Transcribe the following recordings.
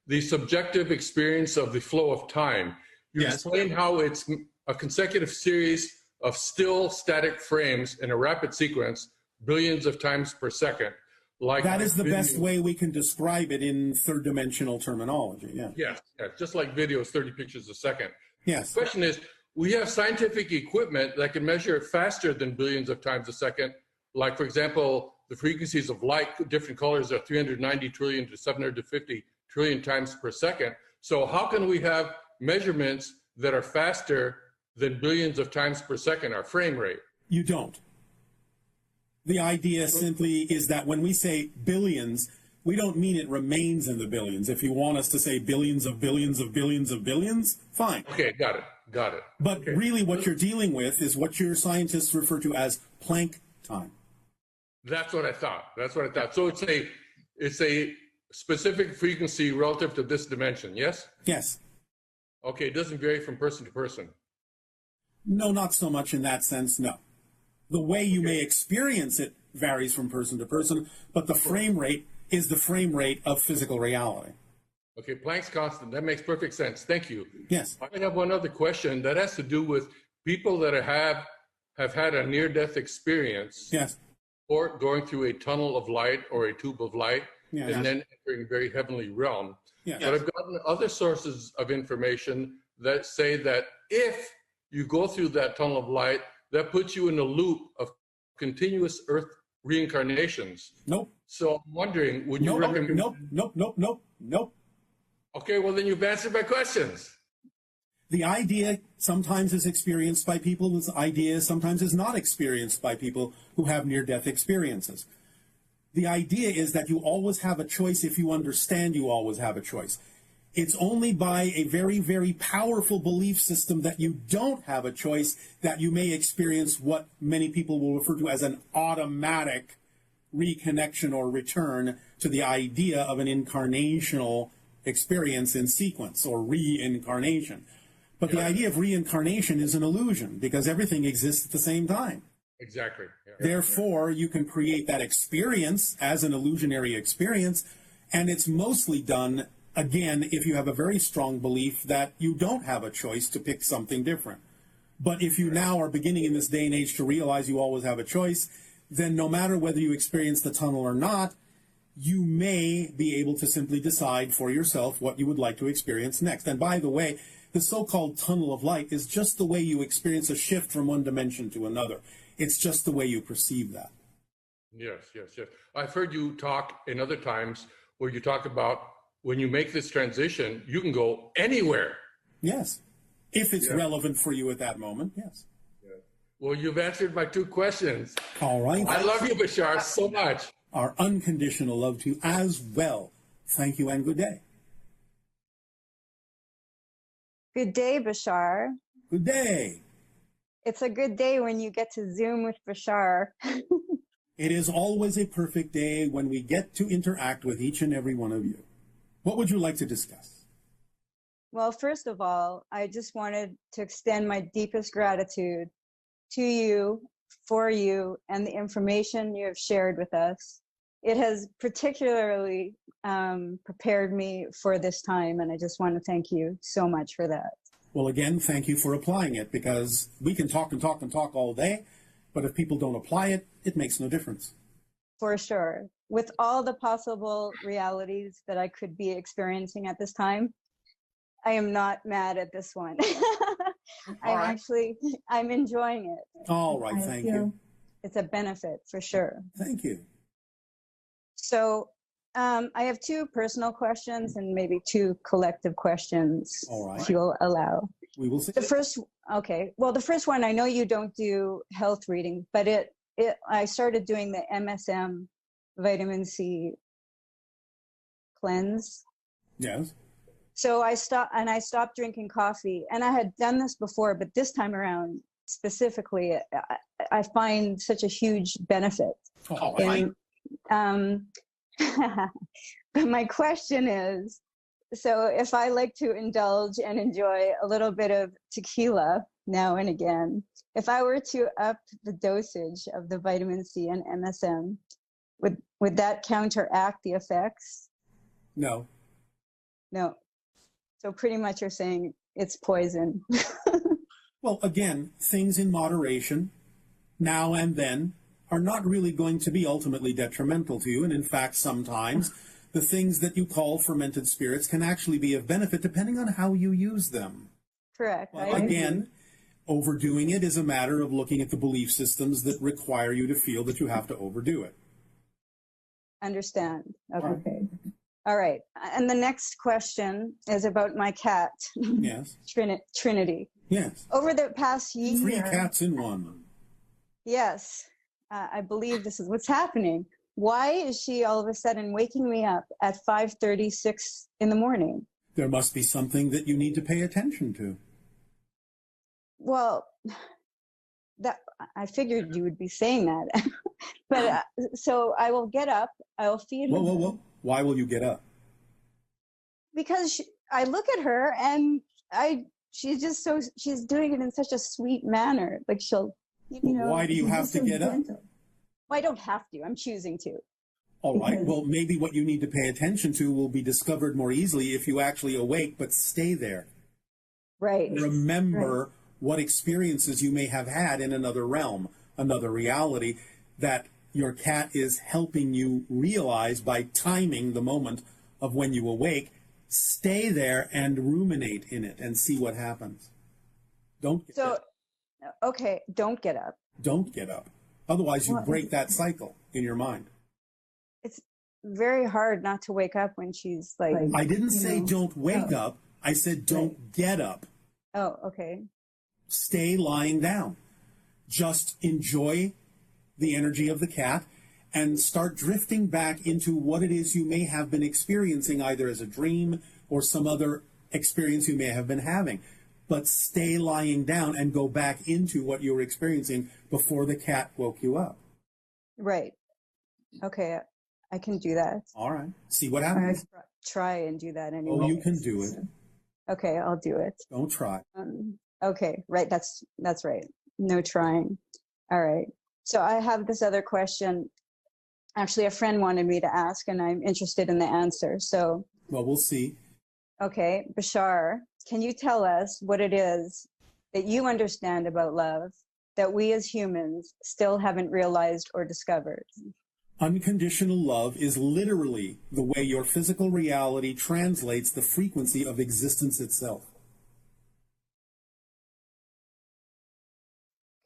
the subjective experience of the flow of time. You Yes. explain how it's a consecutive series of still static frames in a rapid sequence, billions of times per second. Like that is the video. best way we can describe it in third-dimensional terminology. Yeah. Yes, just like video is 30 pictures a second. Yes. The question is, we have scientific equipment that can measure it faster than billions of times a second. Like, for example, the frequencies of light, different colors are 390 trillion to 750 trillion times per second. So how can we have measurements that are faster than billions of times per second, our frame rate? You don't. The idea simply is that when we say billions, we don't mean it remains in the billions. If you want us to say billions of billions of billions of billions, fine. Okay, got it. But okay. Really what you're dealing with is what your scientists refer to as Planck time. That's what I thought. So it's a specific frequency relative to this dimension, yes? Yes. Okay, it doesn't vary from person to person. No, not so much in that sense, no. The way you may experience it varies from person to person, but the frame rate is the frame rate of physical reality. Okay, Planck's constant. That makes perfect sense. Thank you. Yes. I have one other question that has to do with people that have had a near-death experience. Yes. Or going through a tunnel of light or a tube of light, Yes. and then entering a very heavenly realm. Yes. But I've gotten other sources of information that say that if you go through that tunnel of light, that puts you in a loop of continuous Earth reincarnations. Nope. So I'm wondering, would you recommend? Nope. Okay, well then you've answered my questions. The idea sometimes is experienced by people. This idea sometimes is not experienced by people who have near-death experiences. The idea is that you always have a choice if you understand you always have a choice. It's only by a very, very powerful belief system that you don't have a choice that you may experience what many people will refer to as an automatic reconnection or return to the idea of an incarnational experience in sequence or reincarnation. But the idea of reincarnation is an illusion because everything exists at the same time. Exactly. Yeah. Therefore, you can create that experience as an illusionary experience, and it's mostly done, again, if you have a very strong belief that you don't have a choice to pick something different. But if you now are beginning in this day and age to realize you always have a choice, then no matter whether you experience the tunnel or not, you may be able to simply decide for yourself what you would like to experience next. And by the way, the so-called tunnel of light is just the way you experience a shift from one dimension to another. It's just the way you perceive that. Yes. I've heard you talk in other times where you talk about when you make this transition, you can go anywhere. Yes. If it's relevant for you at that moment, yes. Yeah. Well, you've answered my two questions. All right. I love you, Bashar, so much. Our unconditional love to you as well. Thank you and good day. Good day, Bashar. Good day. It's a good day when you get to Zoom with Bashar. It is always a perfect day when we get to interact with each and every one of you. What would you like to discuss? Well, first of all, I just wanted to extend my deepest gratitude to you, for you, and the information you have shared with us. It has particularly prepared me for this time, and I just want to thank you so much for that. Well, again, thank you for applying it, because we can talk and talk and talk all day, but if people don't apply it, it makes no difference. For sure. With all the possible realities that I could be experiencing at this time, I am not mad at this one. I'm enjoying it. All right, thank you. It's a benefit for sure. Thank you. So I have two personal questions and maybe two collective questions, all right, if you'll allow. We will see. The first one, I know you don't do health reading, but I started doing the MSM vitamin C cleanse. Yes. So I stopped drinking coffee, and I had done this before, but this time around specifically, I find such a huge benefit. Oh, right. But my question is, so if I like to indulge and enjoy a little bit of tequila now and again, if I were to up the dosage of the vitamin C and MSM, would that counteract the effects? No. No. So pretty much you're saying it's poison. Well, again, things in moderation, now and then, are not really going to be ultimately detrimental to you. And in fact, sometimes the things that you call fermented spirits can actually be of benefit depending on how you use them. Correct. But again, overdoing it is a matter of looking at the belief systems that require you to feel that you have to overdo it. Understand. Okay. All right. And the next question is about my cat. Yes. Trinity. Yes. Over the past year. 3 cats in one. Yes. I believe this is what's happening. Why is she all of a sudden waking me up at 5:36 in the morning? There must be something that you need to pay attention to. Well, that I figured you would be saying that. But so I will get up, I will feed her. Whoa. Why will you get up? Because I look at her and she's just she's doing it in such a sweet manner. Like she'll, Why do you have to get up? Well, I don't have to. I'm choosing to. All right. Well, maybe what you need to pay attention to will be discovered more easily if you actually awake, but stay there. Right. Remember what experiences you may have had in another realm, another reality that your cat is helping you realize by timing the moment of when you awake. Stay there and ruminate in it and see what happens. Don't get up. Okay, don't get up. Don't get up. Otherwise, you break that cycle in your mind. It's very hard not to wake up when she's like... I didn't say don't wake up. I said don't get up. Oh, okay. Stay lying down. Just enjoy the energy of the cat and start drifting back into what it is you may have been experiencing, either as a dream or some other experience you may have been having. But stay lying down and go back into what you were experiencing before the cat woke you up. Right. Okay, I can do that. All right. See what happens. I try and do that anyway. Oh, you can do it. Okay, I'll do it. Don't try. Okay, right. That's right. No trying. All right. So I have this other question. Actually, a friend wanted me to ask, and I'm interested in the answer. So. Well, we'll see. Okay, Bashar, can you tell us what it is that you understand about love that we as humans still haven't realized or discovered? Unconditional love is literally the way your physical reality translates the frequency of existence itself.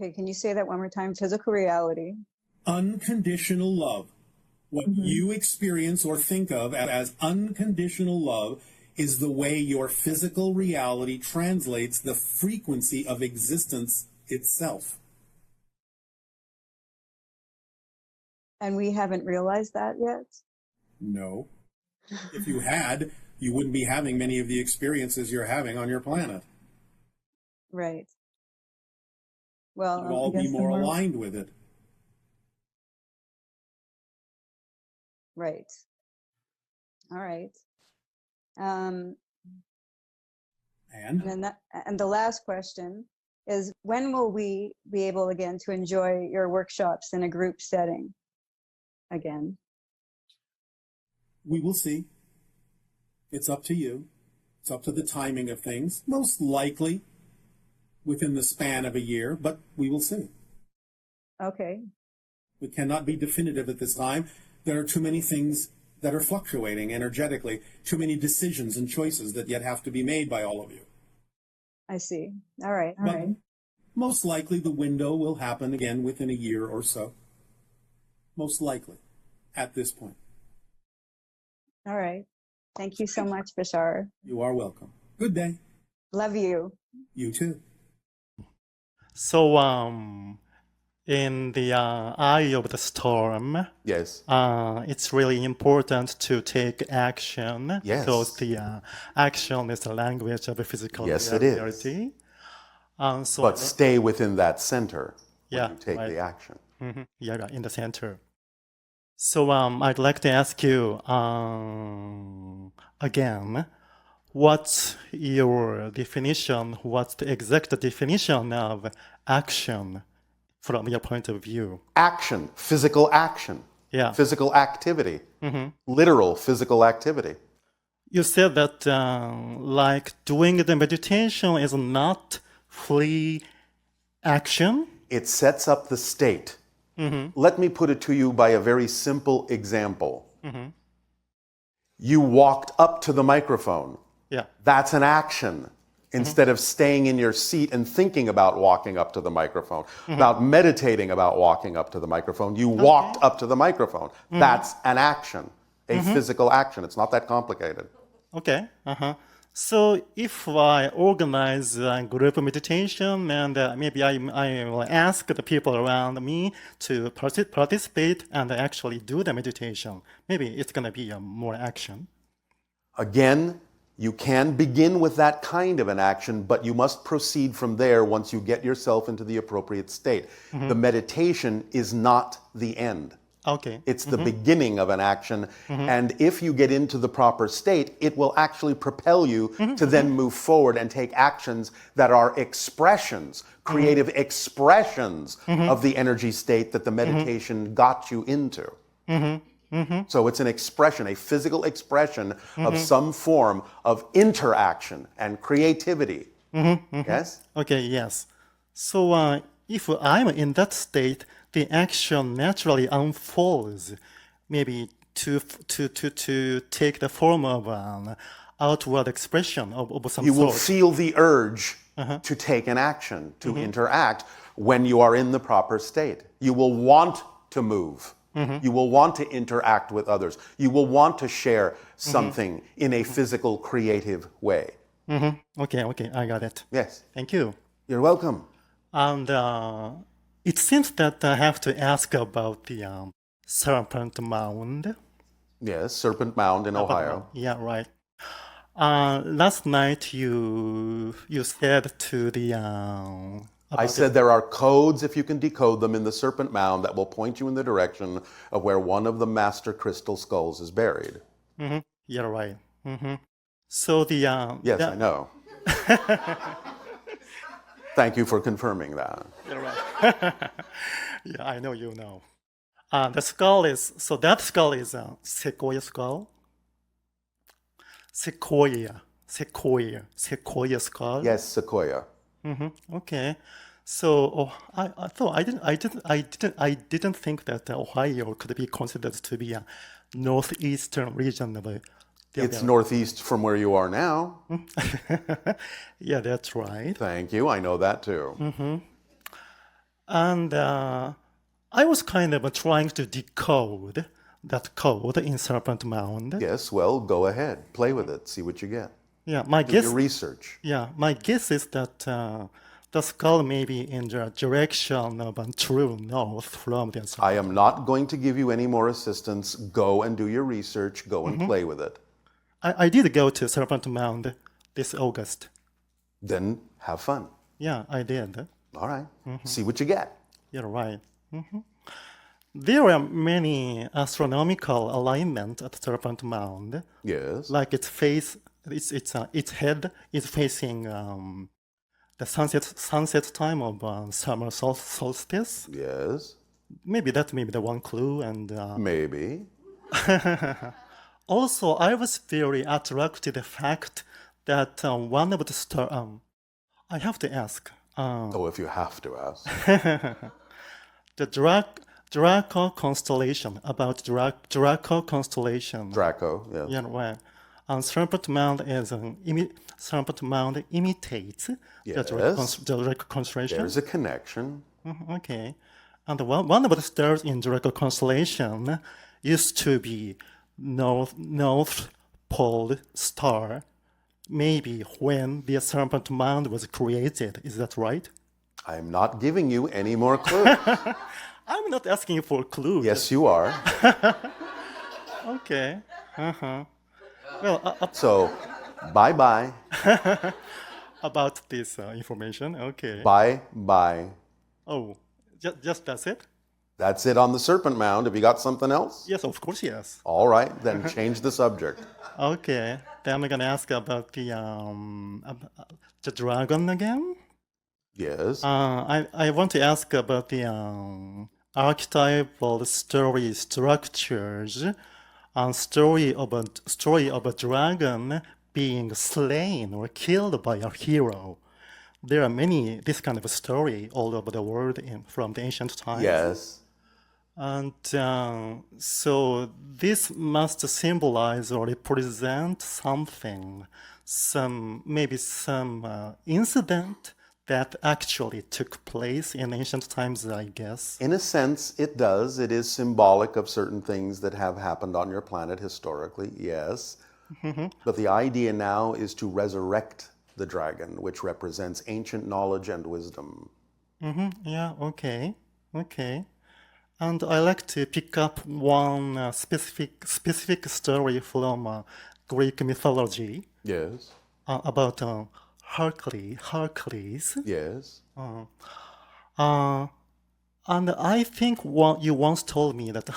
Okay, can you say that one more time? Physical reality. Unconditional love. What you experience or think of as unconditional love is the way your physical reality translates the frequency of existence itself. And we haven't realized that yet? No. If you had, you wouldn't be having many of the experiences you're having on your planet. Right. Well, you'd all be more aligned with it. Right. All right. And the last question is, when will we be able again to enjoy your workshops in a group setting again? We will see. It's up to you. It's up to the timing of things. Most likely within the span of a year, but we will see. Okay. We cannot be definitive at this time. There are too many things that are fluctuating energetically, too many decisions and choices that yet have to be made by all of you. I see. All right. But most likely the window will happen again within a year or so. Most likely at this point. All right. Thank you so much, Bashar. You are welcome. Good day. Love you. You too. So, in the eye of the storm, Yes. it's really important to take action. Yes. Because the action is the language of the physical Yes, it is. reality. So But stay within that center when Yeah, you take right. the action. Yeah, in the center. So I'd like to ask you again, what's your definition, what's the exact definition of action from your point of view? Action, physical action, Yeah. physical activity, literal physical activity. You said that like doing the meditation is not free action. It sets up the state. Let me put it to you by a very simple example. You walked up to the microphone. Yeah. That's an action. Instead of staying in your seat and thinking about walking up to the microphone, about meditating about walking up to the microphone, you walked up to the microphone. That's an action, a physical action. It's not that complicated. Okay. So if I organize a group meditation and maybe I will ask the people around me to participate and actually do the meditation, maybe it's going to be more action. Again, you can begin with that kind of an action, but you must proceed from there once you get yourself into the appropriate state. The meditation is not the end. Okay. It's the beginning of an action. And if you get into the proper state, it will actually propel you to then move forward and take actions that are expressions, creative expressions of the energy state that the meditation got you into. So it's an expression, a physical expression of some form of interaction and creativity. Yes? Okay, yes. So if I'm in that state, the action naturally unfolds, maybe to take the form of an outward expression of some You will sort. feel the urge to take an action, to interact when you are in the proper state. You will want to move. You will want to interact with others. You will want to share something in a physical, creative way. Okay, I got it. Yes. Thank you. You're welcome. And it seems that I have to ask about the Serpent Mound. Yes, Serpent Mound in Ohio. Yeah, right. Last night you said to the I said there are codes, if you can decode them, in the Serpent Mound that will point you in the direction of where one of the master crystal skulls is buried. Yeah, right. So the Yes, I know. Thank you for confirming that. You're right. Yeah, I know you know. The skull is, so that skull is a sequoia skull. Sequoia skull. Yes, Sequoia. Okay. So I thought I didn't think that Ohio could be considered to be a northeastern region of It's northeast from where you are now. Yeah, that's right. Thank you. I know that too. And I was kind of trying to decode that code in Serpent Mound. Yes, well, go ahead. Play with it. See what you get. Yeah, my Do guess. your research. Yeah, my guess is that the skull may be in the direction of true north from the sun. I am not going to give you any more assistance. Go and do your research. Go and play with it. I did go to Serpent Mound this August. Then have fun. Yeah, I did. All right. See what you get. You're right. There are many astronomical alignments at Serpent Mound. Yes. Like its face, its head is facing the sunset time of summer solstice. Yes. Maybe that may be the one clue. And Maybe. also, I was very attracted to the fact that one of the stars. I have to ask. Oh, if you have to ask. The Draco constellation, about Draco constellation. Draco, yes. Yeah, right. And Serpent Mound is Serpent Mound imitates Yes. the Draco constellation. There's a connection. Okay. And one of the stars in Draco constellation used to be North Pole star. Maybe when the Serpent Mound was created. Is that right? I'm not giving you any more clues. I'm not asking for clues. Yes, you are. Okay. Well, So, bye-bye. about this information. Okay. Bye-bye. Oh, just that's it? That's it on the Serpent Mound. Have you got something else? Yes, of course, yes. All right, then change the subject. Okay. Then I'm gonna ask about the dragon again. Yes. I want to ask about the archetypal story structures story of a dragon being slain or killed by a hero. There are many this kind of story all over the world from the ancient times. Yes. And so this must symbolize or represent something, maybe some incident that actually took place in ancient times, I guess. In a sense, it does. It is symbolic of certain things that have happened on your planet historically, yes. But the idea now is to resurrect the dragon, which represents ancient knowledge and wisdom. Yeah, okay. And I like to pick up one specific story from Greek mythology. Yes. About Hercules. Yes. And I think you once told me that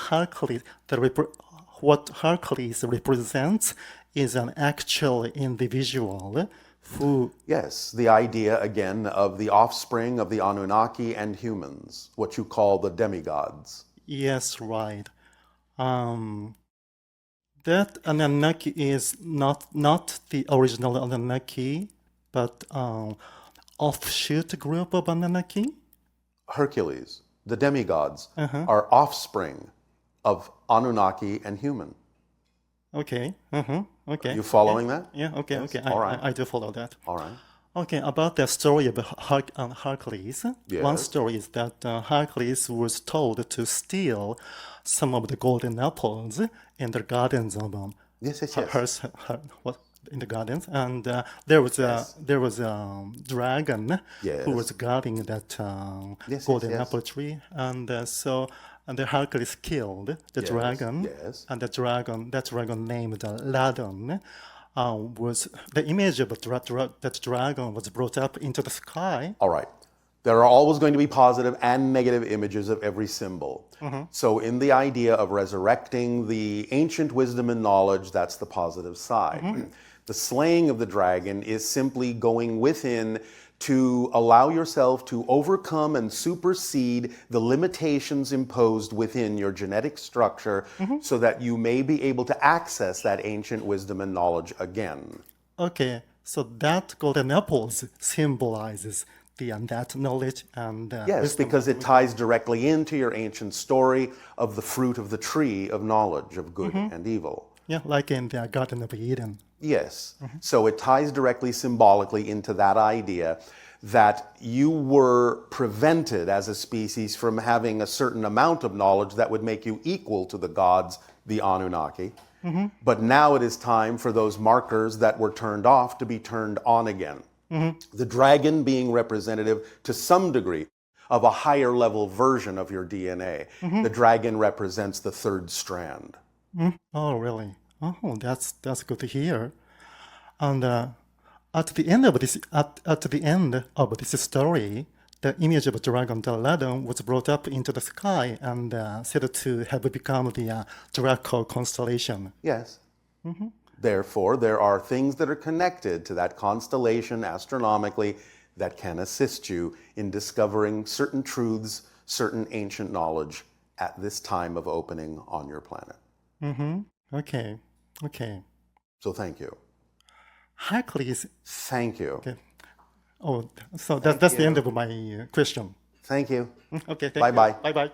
what Hercules represents is an actual individual who... Yes, the idea again of the offspring of the Anunnaki and humans, what you call the demigods. Yes, right. That Anunnaki is not the original Anunnaki, but offshoot group of Anunnaki. Hercules, the demigods, are offspring of Anunnaki and human. Okay. Okay. Are you following that? Yeah. Okay. Yes. Okay. All right. I do follow that. All right. Okay. About the story of Hercules. Yes. One story is that Hercules was told to steal some of the golden apples in the gardens of Yes. in the gardens, and there was a dragon Yes. who was guarding that golden apple tree, and the Hercules killed the dragon, Yes. and that dragon named Ladon was the image of that dragon was brought up into the sky. All right. There are always going to be positive and negative images of every symbol. So in the idea of resurrecting the ancient wisdom and knowledge, that's the positive side. The slaying of the dragon is simply going within to allow yourself to overcome and supersede the limitations imposed within your genetic structure so that you may be able to access that ancient wisdom and knowledge again. Okay, so that golden apples symbolizes that knowledge and yes, wisdom. because it ties directly into your ancient story of the fruit of the tree of knowledge of good and evil. Yeah, like in the Garden of Eden. Yes. So it ties directly symbolically into that idea that you were prevented as a species from having a certain amount of knowledge that would make you equal to the gods, the Anunnaki. But now it is time for those markers that were turned off to be turned on again. The dragon being representative to some degree of a higher level version of your DNA. The dragon represents the third strand. Oh, really? Oh, that's good to hear. And at the end of this story, the image of dragon Ladon was brought up into the sky and said to have become the Draco constellation. Yes. Therefore, there are things that are connected to that constellation astronomically that can assist you in discovering certain truths, certain ancient knowledge at this time of opening on your planet. Okay. So thank you. Hercules. Thank you. Okay. Oh, so that's the end of my question. Thank you. Okay. Bye-bye. Bye-bye.